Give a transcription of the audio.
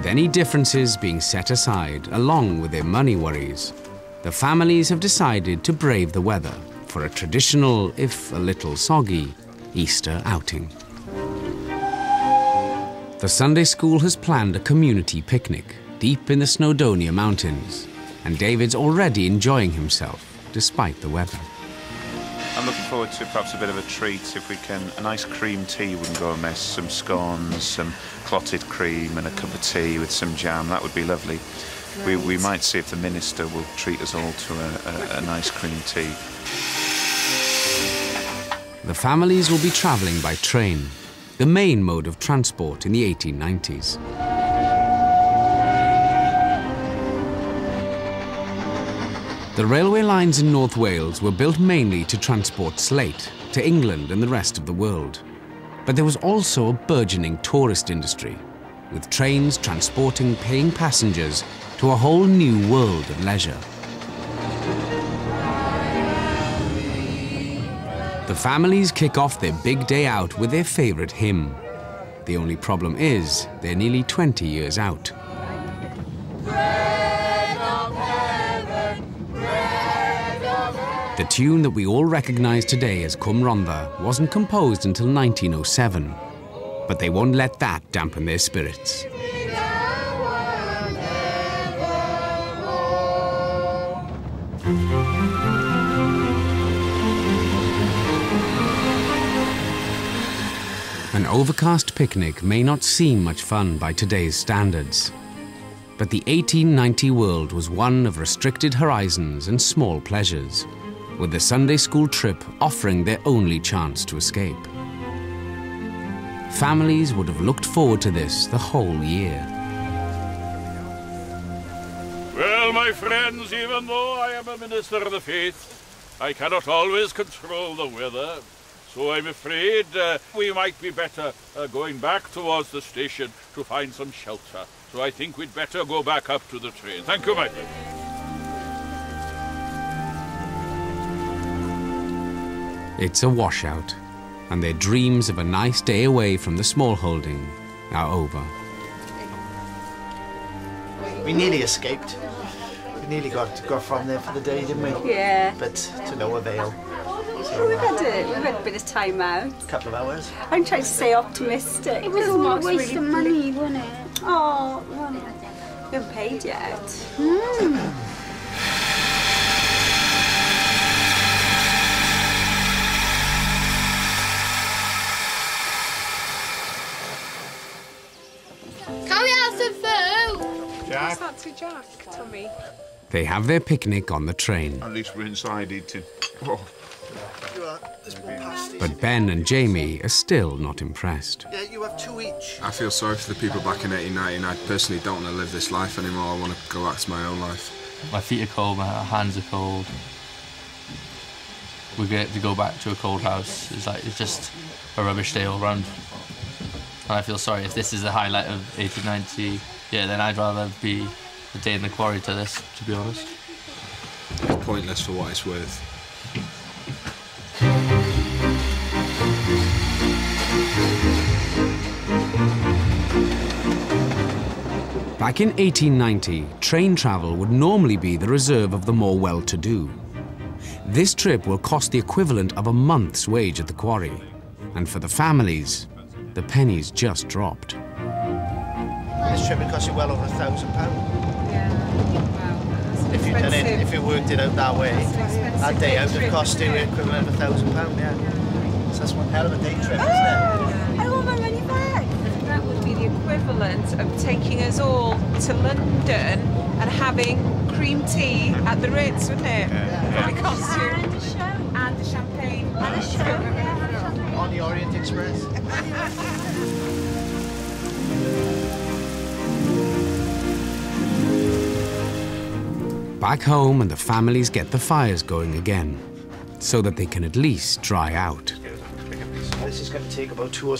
With any differences being set aside, along with their money worries, the families have decided to brave the weather for a traditional, if a little soggy, Easter outing. The Sunday school has planned a community picnic deep in the Snowdonia mountains, and David's already enjoying himself despite the weather. I'm looking forward to perhaps a bit of a treat if we can. A nice cream tea wouldn't go amiss. Some scones, some clotted cream and a cup of tea with some jam. That would be lovely. We might see if the minister will treat us all to a nice cream tea. The families will be travelling by train, the main mode of transport in the 1890s. The railway lines in North Wales were built mainly to transport slate to England and the rest of the world. But there was also a burgeoning tourist industry, with trains transporting paying passengers to a whole new world of leisure. The families kick off their big day out with their favourite hymn. The only problem is they're nearly 20 years out. The tune that we all recognise today as Cwm Rhondda wasn't composed until 1907, but they won't let that dampen their spirits. An overcast picnic may not seem much fun by today's standards, but the 1890 world was one of restricted horizons and small pleasures, with the Sunday school trip offering their only chance to escape. Families would have looked forward to this the whole year. Well, my friends, even though I am a minister of the faith, I cannot always control the weather. So I'm afraid we might be better going back towards the station to find some shelter. So I think we'd better go back up to the train. Thank you, my friend. It's a washout, and their dreams of a nice day away from the small holding are over. We nearly escaped. We nearly got from there for the day, didn't we? Yeah. But to no avail. So, we've had a bit of time out. A couple of hours. I'm trying to stay optimistic. It was all a waste of money, wasn't it? Oh, well, we haven't paid yet. Jack. That's to Jack, Tommy. They have their picnic on the train. At least we're inside eating. Oh. But Ben and Jamie are still not impressed. Yeah, you have two each. I feel sorry for the people back in 1890. I personally don't want to live this life anymore. I want to go back to my own life. My feet are cold, my hands are cold. We get to go back to a cold house. It's just a rubbish day all round. And I feel sorry if this is the highlight of 1890. Yeah, then I'd rather be a day in the quarry to this, to be honest. It's pointless for what it's worth. Back in 1890, train travel would normally be the reserve of the more well-to-do. This trip will cost the equivalent of a month's wage at the quarry. And for the families, the pennies just dropped. This trip would cost you well over £1,000. Wow. If you done it, if you worked it out that way, that day out would cost you equivalent of £1,000. Yeah. So that's one hell of a day trip, isn't it? I want my money back. That would be the equivalent of taking us all to London and having cream tea at the Ritz, wouldn't it? Probably cost you. And a show. And a champagne. And a show, yeah. On the Orient Express. Back home, and the families get the fires going again, so that they can at least dry out. This is going to take about 2 or